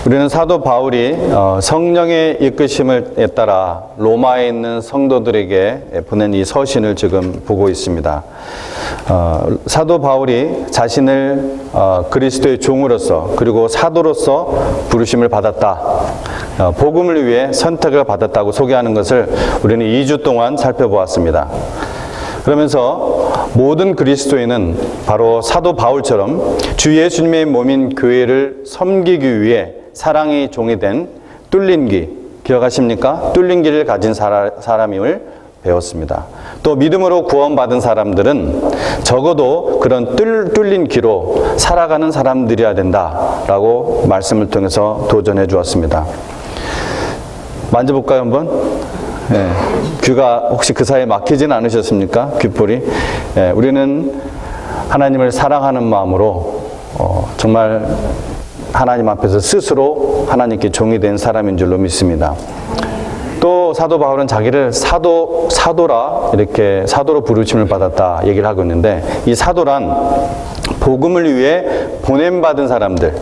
우리는 사도 바울이 성령의 이끄심에 따라 로마에 있는 성도들에게 보낸 이 서신을 지금 보고 있습니다. 사도 바울이 자신을 그리스도의 종으로서 그리고 사도로서 부르심을 받았다, 복음을 위해 선택을 받았다고 소개하는 것을 우리는 2주 동안 살펴보았습니다. 그러면서 모든 그리스도인은 바로 사도 바울처럼 주 예수님의 몸인 교회를 섬기기 위해 사랑의 종이 된 뚫린 귀, 기억하십니까? 뚫린 귀를 가진 사람임을 배웠습니다. 또 믿음으로 구원받은 사람들은 적어도 그런 뚫린 귀로 살아가는 사람들이어야 된다라고 말씀을 통해서 도전해 주었습니다. 만져볼까요, 한번? 네. 귀가 혹시 그 사이에 막히진 않으셨습니까? 귓볼이. 네. 우리는 하나님을 사랑하는 마음으로 정말 하나님 앞에서 스스로 하나님께 종이 된 사람인 줄로 믿습니다. 또 사도 바울은 자기를 사도라 이렇게 사도로 부르심을 받았다 얘기를 하고 있는데, 이 사도란 복음을 위해 보냄받은 사람들,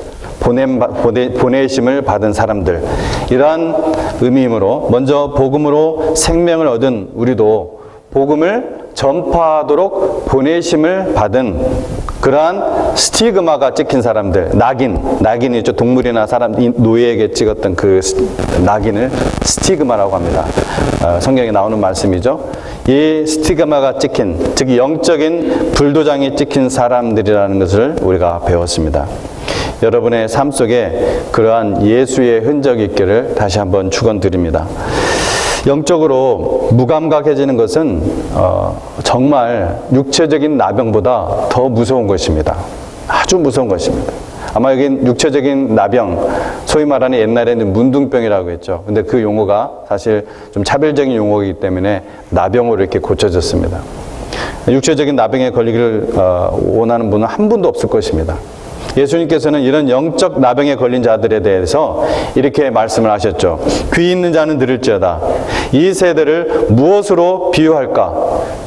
보내심을 받은 사람들, 이러한 의미이므로 먼저 복음으로 생명을 얻은 우리도 복음을 전파하도록 보내심을 받은 그러한 스티그마가 찍힌 사람들, 낙인이죠. 동물이나 사람, 노예에게 찍었던 그 낙인을 스티그마라고 합니다. 성경에 나오는 말씀이죠. 이 스티그마가 찍힌, 즉 영적인 불도장이 찍힌 사람들이라는 것을 우리가 배웠습니다. 여러분의 삶 속에 그러한 예수의 흔적이 있기를 다시 한번 축원드립니다. 영적으로 무감각해지는 것은 정말 육체적인 나병보다 더 무서운 것입니다. 아주 무서운 것입니다. 아마 여기 육체적인 나병, 소위 말하는 옛날에는 문둥병이라고 했죠. 근데 그 용어가 사실 좀 차별적인 용어이기 때문에 나병으로 이렇게 고쳐졌습니다. 육체적인 나병에 걸리기를 원하는 분은 한 분도 없을 것입니다. 예수님께서는 이런 영적 나병에 걸린 자들에 대해서 이렇게 말씀을 하셨죠. 귀 있는 자는 들을지어다. 이 세대를 무엇으로 비유할까?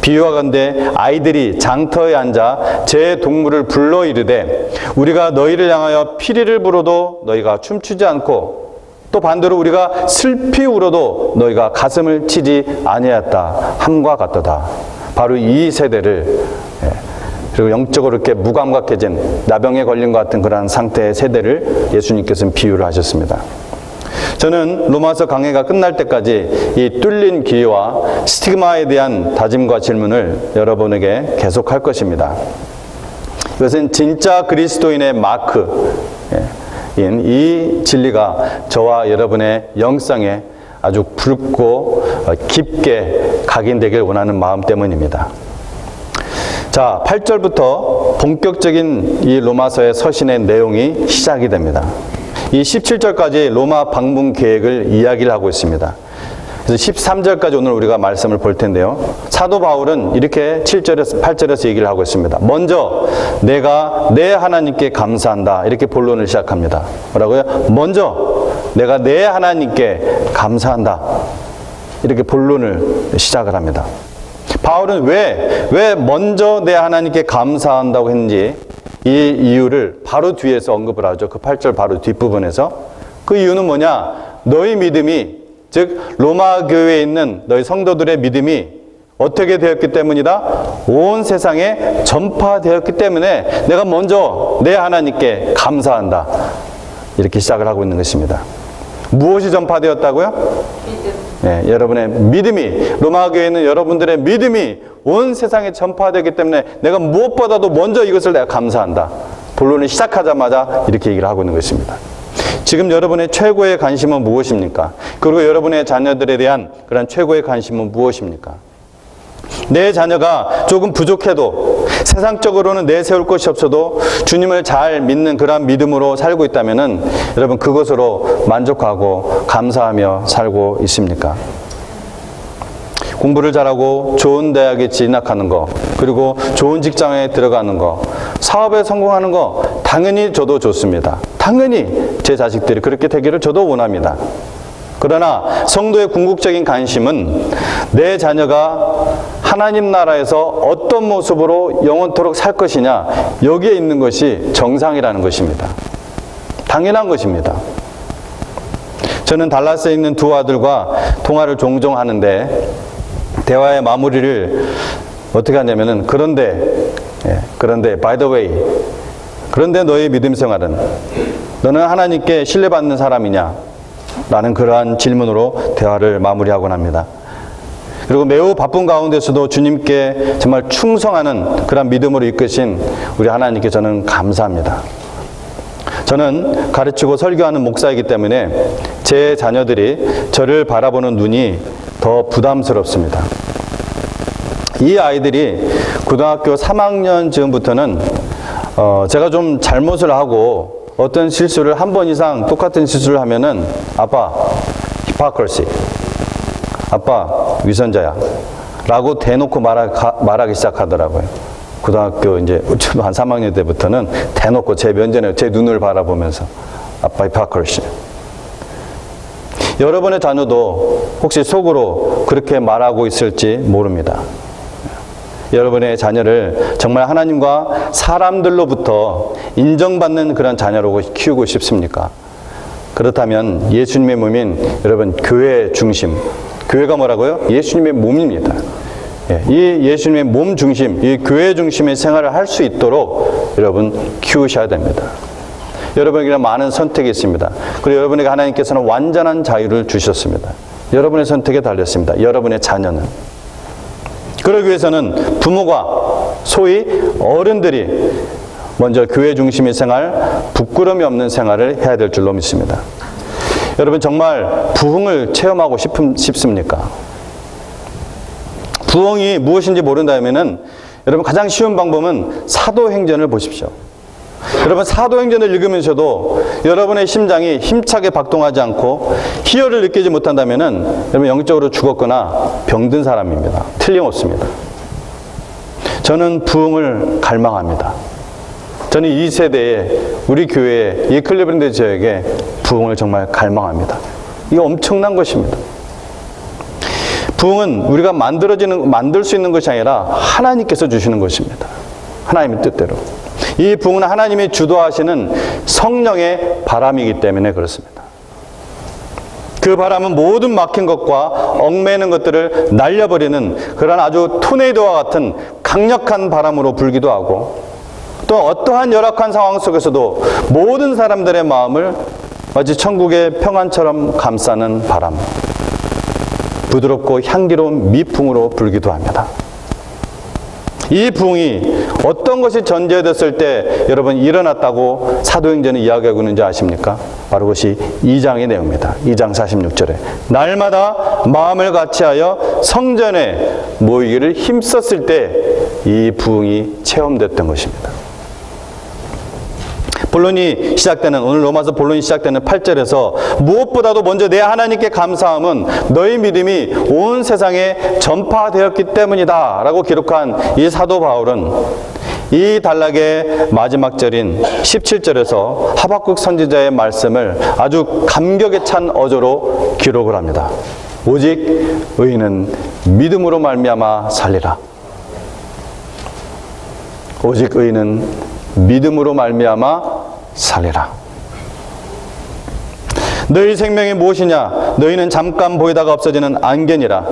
비유하건대 아이들이 장터에 앉아 제 동물을 불러 이르되 우리가 너희를 향하여 피리를 불어도 너희가 춤추지 않고, 또 반대로 우리가 슬피 울어도 너희가 가슴을 치지 아니하였다 함과 같도다. 바로 이 세대를, 그리고 영적으로 이렇게 무감각해진 나병에 걸린 것 같은 그러한 상태의 세대를 예수님께서는 비유를 하셨습니다. 저는 로마서 강해가 끝날 때까지 이 뚫린 귀와 스티그마에 대한 다짐과 질문을 여러분에게 계속할 것입니다. 이것은 진짜 그리스도인의 마크인 이 진리가 저와 여러분의 영성에 아주 굵고 깊게 각인되길 원하는 마음 때문입니다. 자, 8절부터 본격적인 이 로마서의 서신의 내용이 시작이 됩니다. 이 17절까지 로마 방문 계획을 이야기를 하고 있습니다. 그래서 13절까지 오늘 우리가 말씀을 볼 텐데요. 사도 바울은 이렇게 7절에서 8절에서 얘기를 하고 있습니다. 먼저 내가 내 하나님께 감사한다. 이렇게 본론을 시작합니다. 뭐라고요? 먼저 내가 내 하나님께 감사한다. 이렇게 본론을 시작을 합니다. 바울은 왜 먼저 내 하나님께 감사한다고 했는지 이 이유를 바로 뒤에서 언급을 하죠. 그 8절 바로 뒷부분에서. 그 이유는 뭐냐? 너희 믿음이, 즉 로마 교회에 있는 너희 성도들의 믿음이 어떻게 되었기 때문이다? 온 세상에 전파되었기 때문에 내가 먼저 내 하나님께 감사한다. 이렇게 시작을 하고 있는 것입니다. 무엇이 전파되었다고요? 네, 여러분의 믿음이, 로마 교회에 있는 여러분들의 믿음이 온 세상에 전파되기 때문에 내가 무엇보다도 먼저 이것을 내가 감사한다. 본론을 시작하자마자 이렇게 얘기를 하고 있는 것입니다. 지금 여러분의 최고의 관심은 무엇입니까? 그리고 여러분의 자녀들에 대한 그런 최고의 관심은 무엇입니까? 내 자녀가 조금 부족해도, 세상적으로는 내세울 것이 없어도 주님을 잘 믿는 그런 믿음으로 살고 있다면은 여러분 그것으로 만족하고 감사하며 살고 있습니까? 공부를 잘하고 좋은 대학에 진학하는 거, 그리고 좋은 직장에 들어가는 거, 사업에 성공하는 거 당연히 저도 좋습니다. 당연히 제 자식들이 그렇게 되기를 저도 원합니다. 그러나 성도의 궁극적인 관심은 내 자녀가 하나님 나라에서 어떤 모습으로 영원토록 살 것이냐, 여기에 있는 것이 정상이라는 것입니다. 당연한 것입니다. 저는 달라스에 있는 두 아들과 통화를 종종 하는데 대화의 마무리를 어떻게 하냐면은 그런데 by the way, 그런데 너의 믿음 생활은, 너는 하나님께 신뢰받는 사람이냐? 라는 그러한 질문으로 대화를 마무리하곤 합니다. 그리고 매우 바쁜 가운데서도 주님께 정말 충성하는 그런 믿음으로 이끄신 우리 하나님께 저는 감사합니다. 저는 가르치고 설교하는 목사이기 때문에 제 자녀들이 저를 바라보는 눈이 더 부담스럽습니다. 이 아이들이 고등학교 3학년 즈음부터는 제가 좀 잘못을 하고 어떤 실수를 한 번 이상 똑같은 실수를 하면은 아빠, 히포크리시, 아빠, 위선자야 라고 대놓고 말하기 시작하더라고요. 고등학교 이제 한 3학년 때부터는 대놓고 제 면전에 제 눈을 바라보면서 아빠, 히포크리시. 여러분의 자녀도 혹시 속으로 그렇게 말하고 있을지 모릅니다. 여러분의 자녀를 정말 하나님과 사람들로부터 인정받는 그런 자녀로 키우고 싶습니까? 그렇다면 예수님의 몸인 여러분 교회 중심, 교회가 뭐라고요? 예수님의 몸입니다. 이 예수님의 몸 중심, 이 교회 중심의 생활을 할 수 있도록 여러분 키우셔야 됩니다. 여러분에게는 많은 선택이 있습니다. 그리고 여러분에게 하나님께서는 완전한 자유를 주셨습니다. 여러분의 선택에 달렸습니다. 여러분의 자녀는. 그러기 위해서는 부모가, 소위 어른들이 먼저 교회 중심의 생활, 부끄러움이 없는 생활을 해야 될 줄로 믿습니다. 여러분 정말 부흥을 체험하고 싶습니까? 부흥이 무엇인지 모른다면은 여러분 가장 쉬운 방법은 사도행전을 보십시오. 여러분 사도행전을 읽으면서도 여러분의 심장이 힘차게 박동하지 않고 희열을 느끼지 못한다면은 여러분 영적으로 죽었거나 병든 사람입니다. 틀림없습니다. 저는 부흥을 갈망합니다. 저는 이 세대에 우리 교회 이 클리브랜드 지역에 부흥을 정말 갈망합니다. 이게 엄청난 것입니다. 부흥은 우리가 만들 수 있는 것이 아니라 하나님께서 주시는 것입니다. 하나님의 뜻대로. 이 부흥은 하나님이 주도하시는 성령의 바람이기 때문에 그렇습니다. 그 바람은 모든 막힌 것과 얽매이는 것들을 날려버리는 그런 아주 토네이도와 같은 강력한 바람으로 불기도 하고, 또 어떠한 열악한 상황 속에서도 모든 사람들의 마음을 마치 천국의 평안처럼 감싸는 바람, 부드럽고 향기로운 미풍으로 불기도 합니다. 이 부흥이 어떤 것이 전제됐을 때 여러분 일어났다고 사도행전이 이야기하고 있는지 아십니까? 바로 그것이 2장의 내용입니다. 2장 46절에 날마다 마음을 같이하여 성전에 모이기를 힘썼을 때 이 부흥이 체험됐던 것입니다. 본론이 시작되는, 오늘 로마서 본론이 시작되는 8절에서 무엇보다도 먼저 내 하나님께 감사함은 너희 믿음이 온 세상에 전파되었기 때문이다 라고 기록한 이 사도 바울은 이 단락의 마지막 절인 17절에서 하박국 선지자의 말씀을 아주 감격에 찬 어조로 기록을 합니다. 오직 의인은 믿음으로 말미암아 살리라. 오직 의인은 믿음으로 말미암아 살리라. 너희 생명이 무엇이냐? 너희는 잠깐 보이다가 없어지는 안개니라.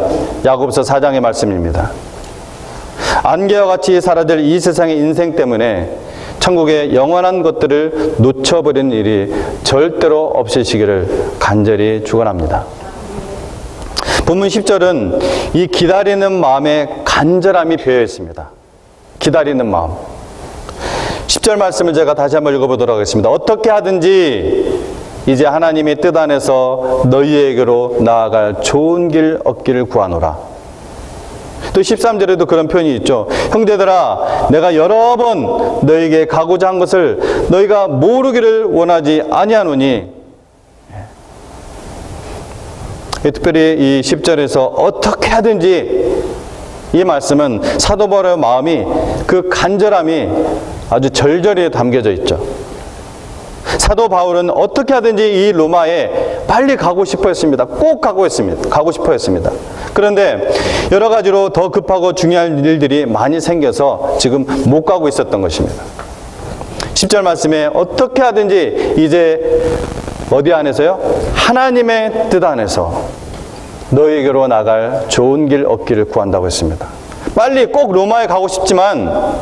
야고보서 4장의 말씀입니다. 안개와 같이 사라질 이 세상의 인생 때문에 천국의 영원한 것들을 놓쳐버리는 일이 절대로 없으시기를 간절히 축원합니다. 본문 10절은 이 기다리는 마음에 간절함이 배어 있습니다. 기다리는 마음. 10절 말씀을 제가 다시 한번 읽어보도록 하겠습니다. 어떻게 하든지 이제 하나님의 뜻 안에서 너희에게로 나아갈 좋은 길 얻기를 구하노라. 또 13절에도 그런 표현이 있죠. 형제들아, 내가 여러 번 너희에게 가고자 한 것을 너희가 모르기를 원하지 아니하노니. 특별히 이 10절에서 어떻게 하든지, 이 말씀은 사도 바울의 마음이, 그 간절함이 아주 절절히 담겨져 있죠. 사도 바울은 어떻게 하든지 이 로마에 빨리 가고 싶어 했습니다. 꼭 가고 싶어 했습니다. 그런데 여러 가지로 더 급하고 중요한 일들이 많이 생겨서 지금 못 가고 있었던 것입니다. 10절 말씀에 어떻게 하든지 이제 어디 안에서요? 하나님의 뜻 안에서 너희에게로 나갈 좋은 길 얻기를 구한다고 했습니다. 빨리 꼭 로마에 가고 싶지만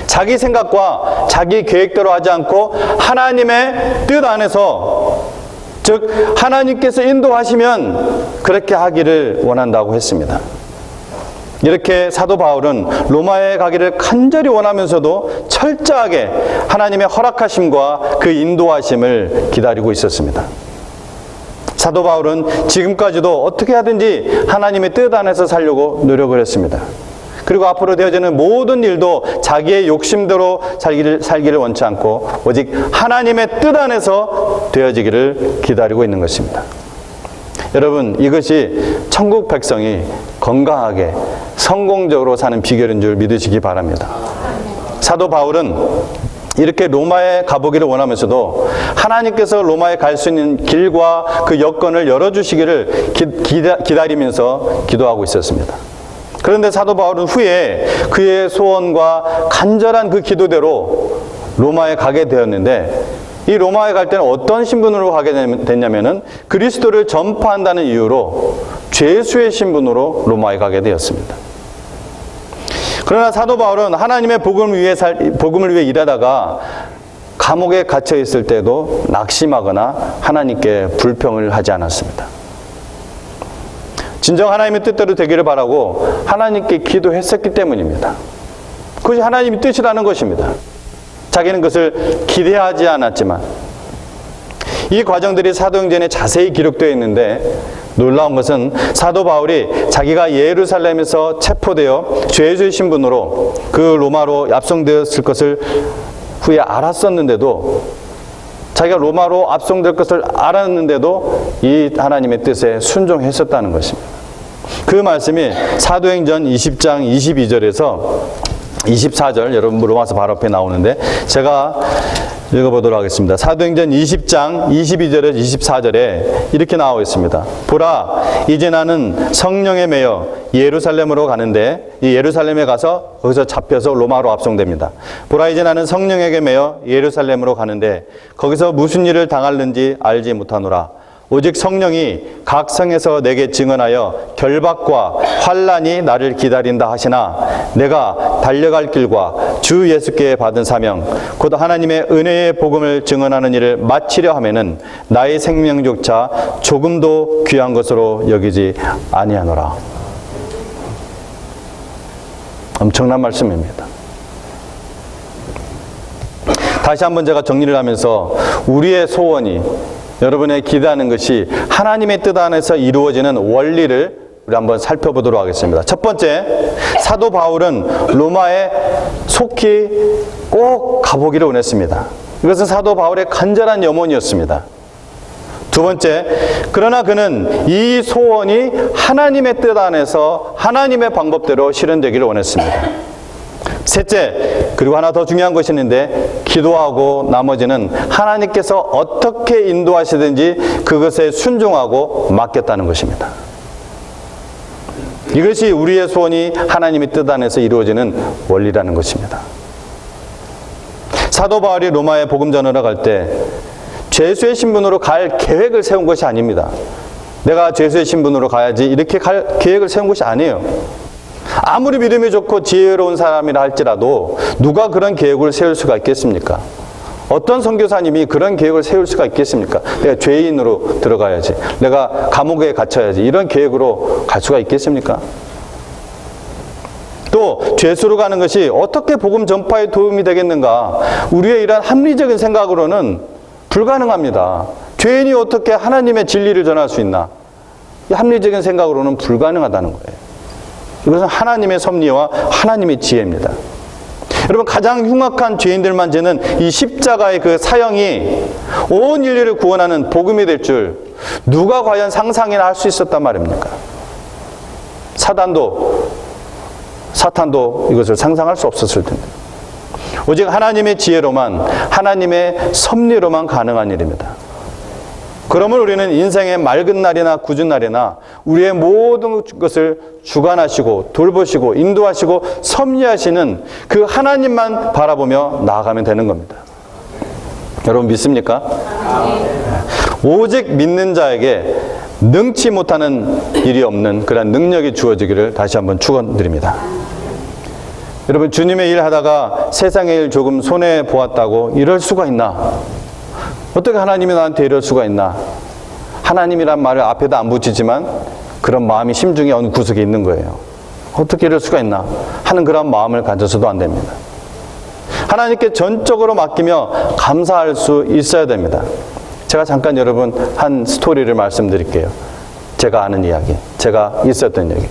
자기 생각과 자기 계획대로 하지 않고 하나님의 뜻 안에서, 즉 하나님께서 인도하시면 그렇게 하기를 원한다고 했습니다. 이렇게 사도 바울은 로마에 가기를 간절히 원하면서도 철저하게 하나님의 허락하심과 그 인도하심을 기다리고 있었습니다. 사도 바울은 지금까지도 어떻게 하든지 하나님의 뜻 안에서 살려고 노력을 했습니다. 그리고 앞으로 되어지는 모든 일도 자기의 욕심대로 살기를 원치 않고 오직 하나님의 뜻 안에서 되어지기를 기다리고 있는 것입니다. 여러분, 이것이 천국 백성이 건강하게 성공적으로 사는 비결인 줄 믿으시기 바랍니다. 사도 바울은 이렇게 로마에 가보기를 원하면서도 하나님께서 로마에 갈 수 있는 길과 그 여건을 열어주시기를 기다리면서 기도하고 있었습니다. 그런데 사도 바울은 후에 그의 소원과 간절한 그 기도대로 로마에 가게 되었는데, 이 로마에 갈 때는 어떤 신분으로 가게 됐냐면은 그리스도를 전파한다는 이유로 죄수의 신분으로 로마에 가게 되었습니다. 그러나 사도 바울은 하나님의 복음을 위해 일하다가 감옥에 갇혀 있을 때도 낙심하거나 하나님께 불평을 하지 않았습니다. 진정 하나님의 뜻대로 되기를 바라고 하나님께 기도했었기 때문입니다. 그것이 하나님의 뜻이라는 것입니다. 자기는 그것을 기대하지 않았지만, 이 과정들이 사도행전에 자세히 기록되어 있는데 놀라운 것은 사도 바울이 자기가 예루살렘에서 체포되어 죄수의 신분으로 그 로마로 압송되었을 것을 후에 알았었는데도, 자기가 로마로 압송될 것을 알았는데도 이 하나님의 뜻에 순종했었다는 것입니다. 그 말씀이 사도행전 20장 22절에서 24절, 여러분 로마서 바로 앞에 나오는데 제가 읽어보도록 하겠습니다. 사도행전 20장 22절에서 24절에 이렇게 나와 있습니다. 보라, 이제 나는 성령에 매여 예루살렘으로 가는데, 이 예루살렘에 가서 거기서 잡혀서 로마로 압송됩니다. 보라, 이제 나는 성령에게 매여 예루살렘으로 가는데 거기서 무슨 일을 당할는지 알지 못하노라. 오직 성령이 각 성에서 내게 증언하여 결박과 환난이 나를 기다린다 하시나, 내가 달려갈 길과 주 예수께 받은 사명 곧 하나님의 은혜의 복음을 증언하는 일을 마치려 하면은 나의 생명조차 조금도 귀한 것으로 여기지 아니하노라. 엄청난 말씀입니다. 다시 한번 제가 정리를 하면서 우리의 소원이, 여러분의 기대하는 것이 하나님의 뜻 안에서 이루어지는 원리를 우리 한번 살펴보도록 하겠습니다. 첫 번째, 사도 바울은 로마에 속히 꼭 가보기를 원했습니다. 이것은 사도 바울의 간절한 염원이었습니다. 두 번째, 그러나 그는 이 소원이 하나님의 뜻 안에서 하나님의 방법대로 실현되기를 원했습니다. 셋째, 그리고 하나 더 중요한 것이 있는데, 기도하고 나머지는 하나님께서 어떻게 인도하시든지 그것에 순종하고 맡겼다는 것입니다. 이것이 우리의 소원이 하나님의 뜻 안에서 이루어지는 원리라는 것입니다. 사도 바울이 로마에 복음 전하러 갈 때 죄수의 신분으로 갈 계획을 세운 것이 아닙니다. 내가 죄수의 신분으로 가야지 이렇게 갈 계획을 세운 것이 아니에요. 아무리 믿음이 좋고 지혜로운 사람이라 할지라도 누가 그런 계획을 세울 수가 있겠습니까? 어떤 선교사님이 그런 계획을 세울 수가 있겠습니까? 내가 죄인으로 들어가야지, 내가 감옥에 갇혀야지, 이런 계획으로 갈 수가 있겠습니까? 또 죄수로 가는 것이 어떻게 복음 전파에 도움이 되겠는가? 우리의 이런 합리적인 생각으로는 불가능합니다. 죄인이 어떻게 하나님의 진리를 전할 수 있나? 이 합리적인 생각으로는 불가능하다는 거예요. 이것은 하나님의 섭리와 하나님의 지혜입니다. 여러분, 가장 흉악한 죄인들만 지는 이 십자가의 그 사형이 온 인류를 구원하는 복음이 될 줄 누가 과연 상상이나 할 수 있었단 말입니까? 사탄도 이것을 상상할 수 없었을 텐데, 오직 하나님의 지혜로만, 하나님의 섭리로만 가능한 일입니다. 그러면 우리는 인생의 맑은 날이나 굳은 날이나 우리의 모든 것을 주관하시고 돌보시고 인도하시고 섭리하시는 그 하나님만 바라보며 나아가면 되는 겁니다. 여러분 믿습니까? 오직 믿는 자에게 능치 못하는 일이 없는 그런 능력이 주어지기를 다시 한번 축원드립니다. 여러분, 주님의 일 하다가 세상의 일 조금 손해 보았다고 이럴 수가 있나? 어떻게 하나님이 나한테 이럴 수가 있나? 하나님이란 말을 앞에다 안 붙이지만 그런 마음이 심중에 어느 구석에 있는 거예요. 어떻게 이럴 수가 있나? 하는 그런 마음을 가져서도 안 됩니다. 하나님께 전적으로 맡기며 감사할 수 있어야 됩니다. 제가 잠깐 여러분 한 스토리를 말씀드릴게요. 제가 아는 이야기, 제가 있었던 얘기.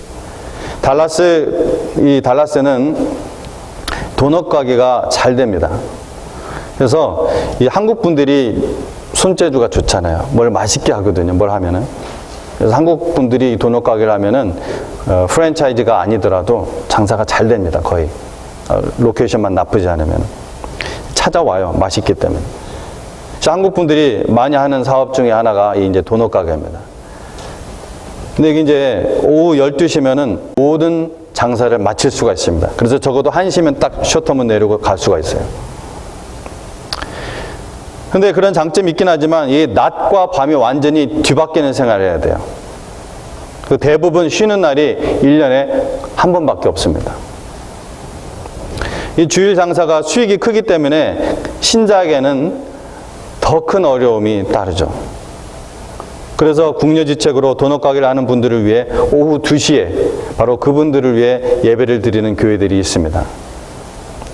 달라스는 도넛 가게가 잘 됩니다. 그래서 이 한국 분들이 손재주가 좋잖아요. 뭘 맛있게 하거든요. 뭘 하면은. 그래서 한국 분들이 도넛 가게를 하면은 프랜차이즈가 아니더라도 장사가 잘 됩니다. 거의. 로케이션만 나쁘지 않으면 찾아와요. 맛있기 때문에. 한국 분들이 많이 하는 사업 중에 하나가 이제 도넛 가게입니다. 근데 이게 이제 오후 12시면은 모든 장사를 마칠 수가 있습니다. 그래서 적어도 1시면 딱 셔터문 내리고 갈 수가 있어요. 근데 그런 장점이 있긴 하지만 이 낮과 밤이 완전히 뒤바뀌는 생활을 해야 돼요. 그 대부분 쉬는 날이 1년에 한 번밖에 없습니다. 이 주일 장사가 수익이 크기 때문에 신자에게는 더 큰 어려움이 따르죠. 그래서 국려지책으로 도넛 가게를 하는 분들을 위해 오후 2시에 바로 그분들을 위해 예배를 드리는 교회들이 있습니다.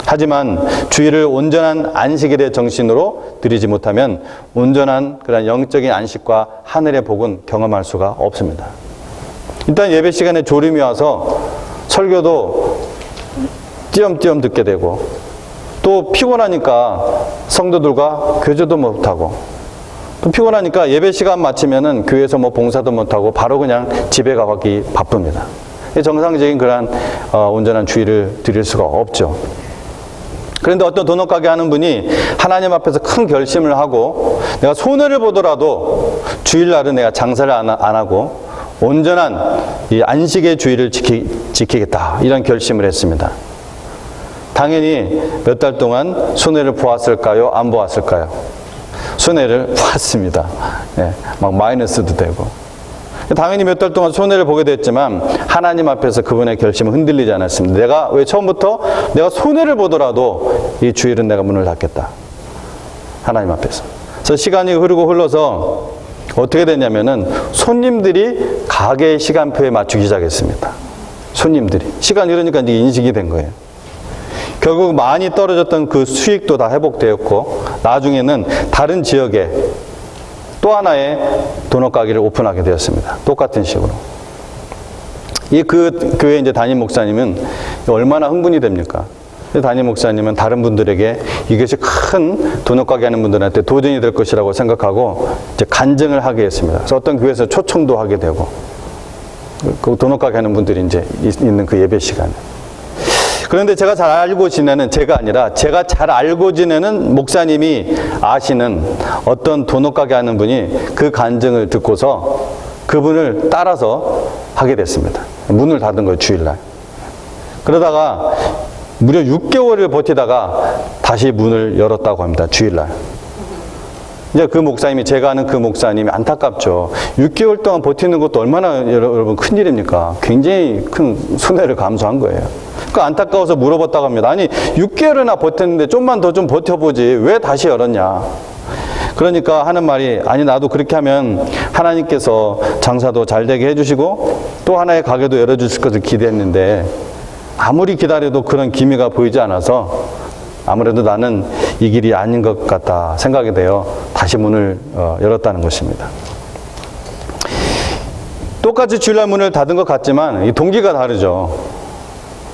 하지만 주일을 온전한 안식일의 정신으로 드리지 못하면 온전한 그런 영적인 안식과 하늘의 복은 경험할 수가 없습니다. 일단 예배 시간에 졸음이 와서 설교도 띄엄띄엄 듣게 되고 또 피곤하니까 성도들과 교제도 못하고 또 피곤하니까 예배 시간 마치면은 교회에서 뭐 봉사도 못하고 바로 그냥 집에 가기 바쁩니다. 정상적인 그런 온전한 주일을 드릴 수가 없죠. 그런데 어떤 도넛 가게 하는 분이 하나님 앞에서 큰 결심을 하고 내가 손해를 보더라도 주일날은 내가 장사를 안 하고 온전한 이 안식의 주일을 지키겠다 이런 결심을 했습니다. 당연히 몇 달 동안 손해를 보았을까요? 안 보았을까요? 손해를 보았습니다. 네, 막 마이너스도 되고. 당연히 몇 달 동안 손해를 보게 됐지만 하나님 앞에서 그분의 결심은 흔들리지 않았습니다. 내가 왜 처음부터 내가 손해를 보더라도 이 주일은 내가 문을 닫겠다. 하나님 앞에서. 그래서 시간이 흘러서 어떻게 됐냐면은 손님들이 가게의 시간표에 맞추기 시작했습니다. 손님들이. 시간이 흐르니까 이제 인식이 된 거예요. 결국 많이 떨어졌던 그 수익도 다 회복되었고 나중에는 다른 지역에 또 하나의 도넛 가게를 오픈하게 되었습니다. 똑같은 식으로. 그 교회 이제 담임 목사님은 얼마나 흥분이 됩니까? 담임 목사님은 다른 분들에게 이것이 큰 도넛 가게 하는 분들한테 도전이 될 것이라고 생각하고 이제 간증을 하게 했습니다. 그래서 어떤 교회에서 초청도 하게 되고 그 도넛 가게 하는 분들이 이제 있는 그 예배 시간에. 그런데 제가 잘 알고 지내는 제가 아니라 제가 잘 알고 지내는 목사님이 아시는 어떤 도넛 가게 하는 분이 그 간증을 듣고서 그분을 따라서 하게 됐습니다. 문을 닫은 거예요, 주일날. 그러다가 무려 6개월을 버티다가 다시 문을 열었다고 합니다, 주일날. 이제 그 목사님이, 제가 아는 그 목사님이 안타깝죠. 6개월 동안 버티는 것도 얼마나 여러분 큰일입니까? 굉장히 큰 손해를 감수한 거예요. 그 안타까워서 물어봤다고 합니다. 아니 6개월이나 버텼는데 좀만 더 좀 버텨보지 왜 다시 열었냐. 그러니까 하는 말이 아니 나도 그렇게 하면 하나님께서 장사도 잘 되게 해주시고 또 하나의 가게도 열어주실 것을 기대했는데 아무리 기다려도 그런 기미가 보이지 않아서 아무래도 나는 이 길이 아닌 것 같다 생각이 되어 다시 문을 열었다는 것입니다. 똑같이 주일날 문을 닫은 것 같지만 이 동기가 다르죠.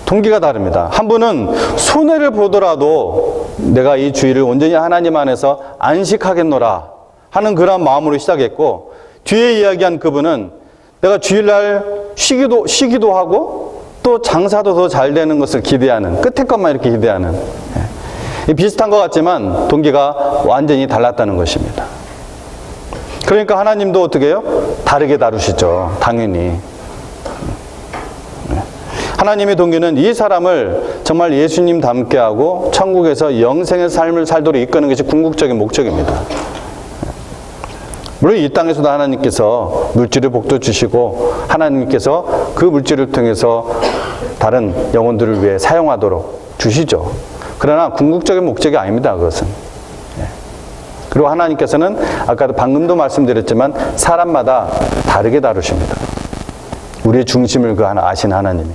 동기가 다릅니다. 한 분은 손해를 보더라도 내가 이 주일을 온전히 하나님 안에서 안식하겠노라 하는 그런 마음으로 시작했고, 뒤에 이야기한 그분은 내가 주일날 쉬기도 하고 또 장사도 더 잘 되는 것을 기대하는, 끝에 것만 이렇게 기대하는, 비슷한 것 같지만 동기가 완전히 달랐다는 것입니다. 그러니까 하나님도 어떻게 해요? 다르게 다루시죠. 당연히. 하나님의 동기는 이 사람을 정말 예수님 닮게 하고 천국에서 영생의 삶을 살도록 이끄는 것이 궁극적인 목적입니다. 물론 이 땅에서도 하나님께서 물질의 복도 주시고 하나님께서 그 물질을 통해서 다른 영혼들을 위해 사용하도록 주시죠. 그러나 궁극적인 목적이 아닙니다. 그것은. 그리고 하나님께서는 아까도 방금도 말씀드렸지만 사람마다 다르게 다루십니다. 우리의 중심을 그 하나 아신 하나님이.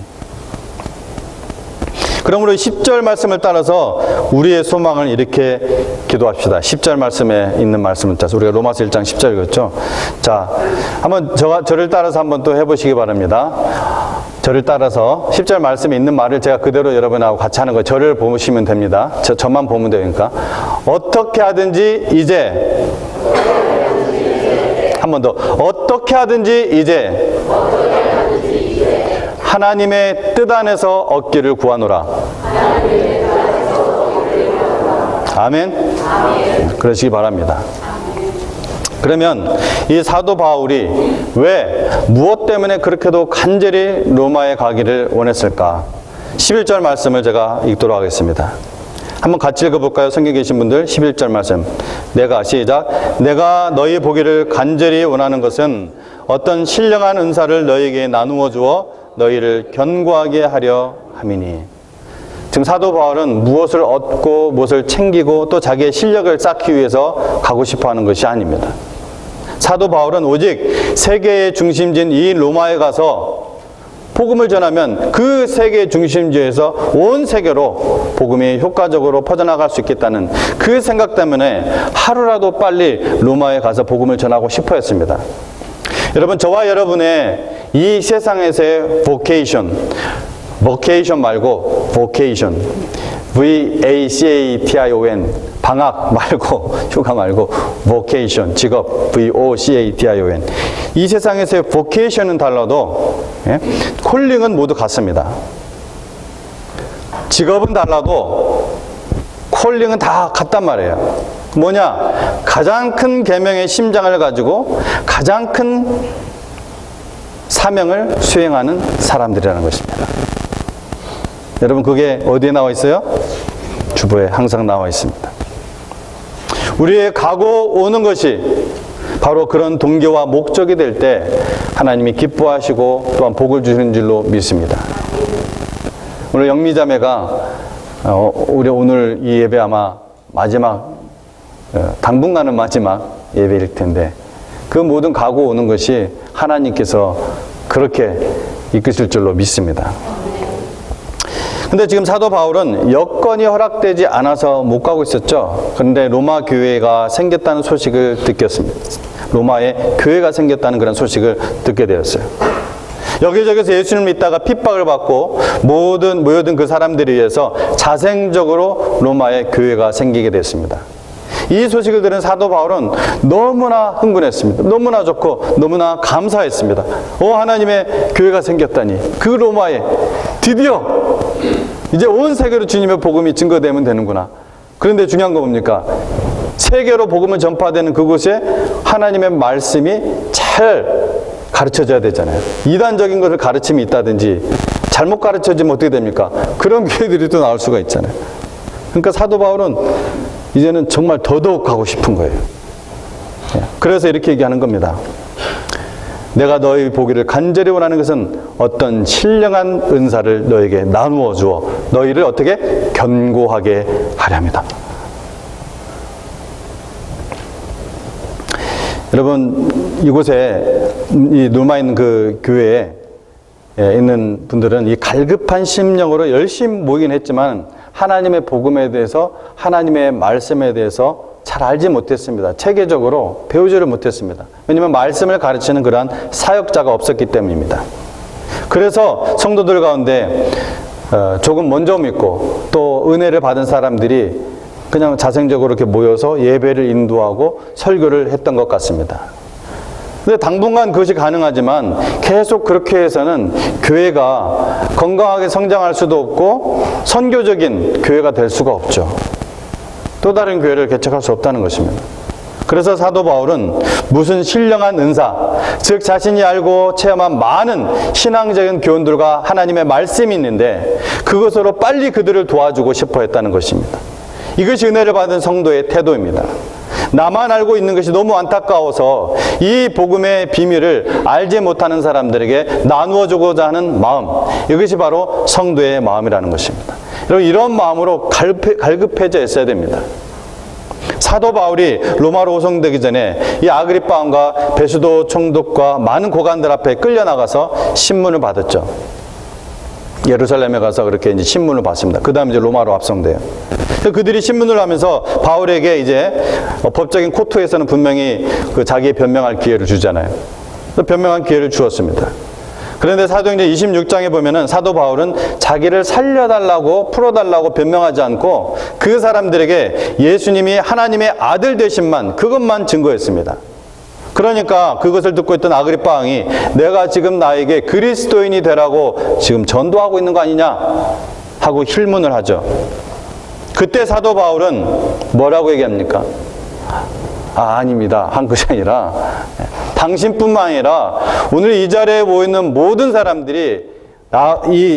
그러므로 10절 말씀을 따라서 우리의 소망을 이렇게 기도합시다. 10절 말씀에 있는 말씀을 따라서 우리가 로마서 1장 10절 읽었죠. 자, 한번 저를 따라서 한번 또 해보시기 바랍니다. 저를 따라서 10절 말씀에 있는 말을 제가 그대로 여러분하고 같이 하는 거예요. 저를 보시면 됩니다. 저만 보면 되니까. 어떻게 하든지 이제 한 번 더. 어떻게 하든지 이제 하나님의 뜻 안에서 얻기를 구하노라. 아멘. 그러시기 바랍니다. 그러면 이 사도 바울이 왜 무엇 때문에 그렇게도 간절히 로마에 가기를 원했을까? 11절 말씀을 제가 읽도록 하겠습니다. 한번 같이 읽어볼까요? 성경에 계신 분들 11절 말씀. 시작. 내가 너희 보기를 간절히 원하는 것은 어떤 신령한 은사를 너희에게 나누어 주어 너희를 견고하게 하려 함이니. 지금 사도 바울은 무엇을 얻고 무엇을 챙기고 또 자기의 실력을 쌓기 위해서 가고 싶어 하는 것이 아닙니다. 사도 바울은 오직 세계의 중심지인 이 로마에 가서 복음을 전하면 그 세계의 중심지에서 온 세계로 복음이 효과적으로 퍼져나갈 수 있겠다는 그 생각 때문에 하루라도 빨리 로마에 가서 복음을 전하고 싶어 했습니다. 여러분, 저와 여러분의 이 세상에서의 vocation 말고 vocation, V-A-C-A-T-I-O-N, 방학 말고 휴가 말고 vocation, 직업, V-O-C-A-T-I-O-N. 이 세상에서의 vocation은 달라도 콜링은 모두 같습니다. 직업은 달라도 콜링은 다 같단 말이에요. 뭐냐? 가장 큰 계명의 심장을 가지고 가장 큰 사명을 수행하는 사람들이라는 것입니다. 여러분, 그게 어디에 나와 있어요? 주보에 항상 나와 있습니다. 우리의 가고 오는 것이 바로 그런 동기와 목적이 될 때 하나님이 기뻐하시고 또한 복을 주시는 줄로 믿습니다. 오늘 영미자매가 우리 오늘 이 예배 아마 마지막 당분간은 마지막 예배일 텐데 그 모든 가고 오는 것이 하나님께서 그렇게 이끄실 줄로 믿습니다. 근데 지금 사도 바울은 여건이 허락되지 않아서 못 가고 있었죠. 그런데 로마 교회가 생겼다는 소식을 듣겠습니다. 로마에 교회가 생겼다는 그런 소식을 듣게 되었어요. 여기저기서 예수님을 믿다가 핍박을 받고 모여든 그 사람들에 의해서 자생적으로 로마에 교회가 생기게 됐습니다. 이 소식을 들은 사도 바울은 너무나 흥분했습니다. 너무나 좋고 너무나 감사했습니다. 하나님의 교회가 생겼다니, 그 로마에 드디어 이제 온 세계로 주님의 복음이 증거되면 되는구나. 그런데 중요한 거 뭡니까? 세계로 복음을 전파되는 그곳에 하나님의 말씀이 잘 가르쳐져야 되잖아요. 이단적인 것을 가르침이 있다든지 잘못 가르쳐지면 어떻게 됩니까? 그런 교회들이 또 나올 수가 있잖아요. 그러니까 사도 바울은 이제는 정말 더더욱 가고 싶은 거예요. 그래서 이렇게 얘기하는 겁니다. 내가 너희 보기를 간절히 원하는 것은 어떤 신령한 은사를 너에게 나누어 주어 너희를 어떻게 견고하게 하렵니다. 여러분, 이곳에 이 로마에 있는 그 교회에 있는 분들은 이 갈급한 심령으로 열심히 모이긴 했지만 하나님의 복음에 대해서, 하나님의 말씀에 대해서 잘 알지 못했습니다. 체계적으로 배우지를 못했습니다. 왜냐하면 말씀을 가르치는 그러한 사역자가 없었기 때문입니다. 그래서 성도들 가운데 조금 먼저 믿고 또 은혜를 받은 사람들이 그냥 자생적으로 이렇게 모여서 예배를 인도하고 설교를 했던 것 같습니다. 근데 당분간 그것이 가능하지만 계속 그렇게 해서는 교회가 건강하게 성장할 수도 없고 선교적인 교회가 될 수가 없죠. 또 다른 교회를 개척할 수 없다는 것입니다. 그래서 사도 바울은 무슨 신령한 은사, 즉 자신이 알고 체험한 많은 신앙적인 교훈들과 하나님의 말씀이 있는데 그것으로 빨리 그들을 도와주고 싶어 했다는 것입니다. 이것이 은혜를 받은 성도의 태도입니다. 나만 알고 있는 것이 너무 안타까워서 이 복음의 비밀을 알지 못하는 사람들에게 나누어 주고자 하는 마음, 이것이 바로 성도의 마음이라는 것입니다. 여러분, 이런 마음으로 갈급해져 있어야 됩니다. 사도 바울이 로마로 호송되기 전에 이 아그리파 왕과 베수도 총독과 많은 고관들 앞에 끌려나가서 신문을 받았죠. 예루살렘에 가서 그렇게 이제 신문을 받습니다. 그 다음에 이제 로마로 압송돼요. 그들이 신문을 하면서 바울에게 이제 법적인 코트에서는 분명히 그 자기의 변명할 기회를 주잖아요. 변명할 기회를 주었습니다. 그런데 사도행전 26장에 보면은 사도 바울은 자기를 살려달라고 풀어달라고 변명하지 않고 그 사람들에게 예수님이 하나님의 아들 되심만, 그것만 증거했습니다. 그러니까 그것을 듣고 있던 아그리파 왕이 내가 지금 나에게 그리스도인이 되라고 지금 전도하고 있는 거 아니냐 하고 힐문을 하죠. 그때 사도 바울은 뭐라고 얘기합니까? 아닙니다 한 것이 아니라 당신뿐만 아니라 오늘 이 자리에 모이는 모든 사람들이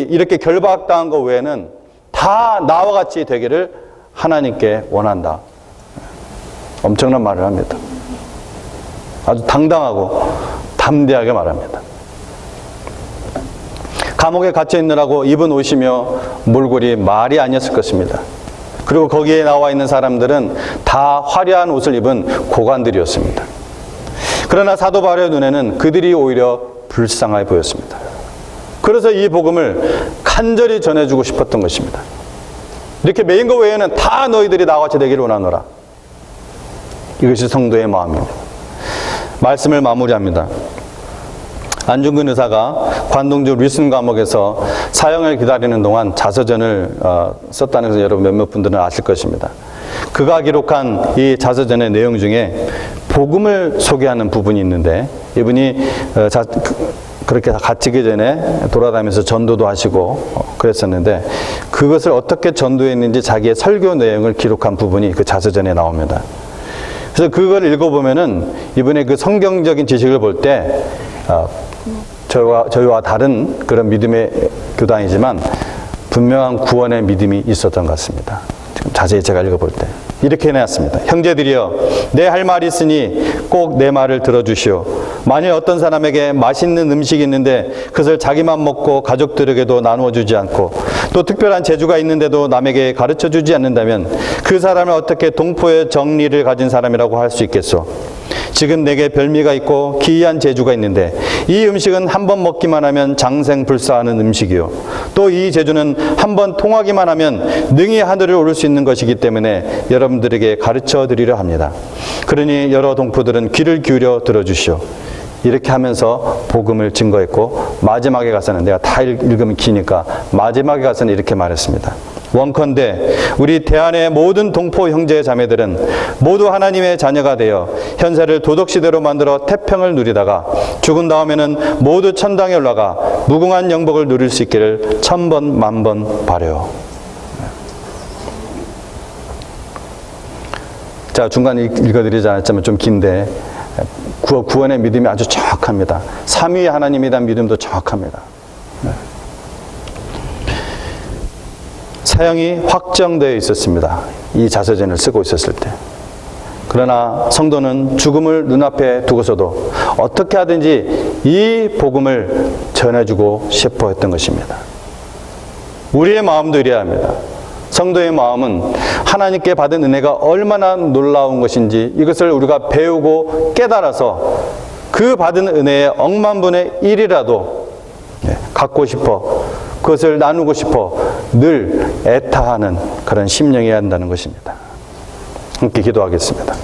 이렇게 결박당한 것 외에는 다 나와 같이 되기를 하나님께 원한다. 엄청난 말을 합니다. 아주 당당하고 담대하게 말합니다. 감옥에 갇혀 있느라고 입은 옷이며 몰골이 말이 아니었을 것입니다. 그리고 거기에 나와 있는 사람들은 다 화려한 옷을 입은 고관들이었습니다. 그러나 사도 바울의 눈에는 그들이 오히려 불쌍하게 보였습니다. 그래서 이 복음을 간절히 전해주고 싶었던 것입니다. 이렇게 메인 것 외에는 다 너희들이 나와 같이 되기를 원하노라. 이것이 성도의 마음입니다. 말씀을 마무리합니다. 안중근 의사가 관동주 윌슨 감옥에서 사형을 기다리는 동안 자서전을 썼다는 것을 여러분 몇몇 분들은 아실 것입니다. 그가 기록한 이 자서전의 내용 중에 복음을 소개하는 부분이 있는데 이분이 그렇게 갇히기 전에 돌아다니면서 전도도 하시고 그랬었는데 그것을 어떻게 전도했는지 자기의 설교 내용을 기록한 부분이 그 자서전에 나옵니다. 그래서 그걸 읽어보면은 이분의 그 성경적인 지식을 볼 때 저희와 다른 그런 믿음의 교단이지만 분명한 구원의 믿음이 있었던 것 같습니다. 지금 자세히 제가 읽어볼 때 이렇게 해놨습니다. 형제들이여, 내 할 말이 있으니 꼭 내 말을 들어주시오. 만일 어떤 사람에게 맛있는 음식이 있는데 그것을 자기만 먹고 가족들에게도 나누어 주지 않고 또 특별한 재주가 있는데도 남에게 가르쳐 주지 않는다면 그 사람을 어떻게 동포의 정리를 가진 사람이라고 할 수 있겠소? 지금 내게 별미가 있고 기이한 재주가 있는데 이 음식은 한 번 먹기만 하면 장생불사하는 음식이요, 또 이 재주는 한 번 통하기만 하면 능히 하늘을 오를 수 있는 것이기 때문에 여러분들에게 가르쳐 드리려 합니다. 그러니 여러 동포들은 귀를 기울여 들어주시오. 이렇게 하면서 복음을 증거했고 마지막에 가서는, 내가 다 읽으면 기니까 마지막에 가서는 이렇게 말했습니다. 원컨대 우리 대한의 모든 동포 형제 자매들은 모두 하나님의 자녀가 되어 현세를 도덕시대로 만들어 태평을 누리다가 죽은 다음에는 모두 천당에 올라가 무궁한 영복을 누릴 수 있기를 천번 만번 바라요. 자, 중간에 읽어드리지 않았지만 좀 긴데 구원의 믿음이 아주 정확합니다. 삼위의 하나님에 대한 믿음도 정확합니다. 사형이 확정되어 있었습니다. 이 자서전을 쓰고 있었을 때. 그러나 성도는 죽음을 눈앞에 두고서도 어떻게 하든지 이 복음을 전해주고 싶어 했던 것입니다. 우리의 마음도 이래야 합니다. 성도의 마음은 하나님께 받은 은혜가 얼마나 놀라운 것인지 이것을 우리가 배우고 깨달아서 그 받은 은혜의 억만분의 1이라도 갖고 싶어, 그것을 나누고 싶어 늘 애타하는 그런 심령이어야 한다는 것입니다. 함께 기도하겠습니다.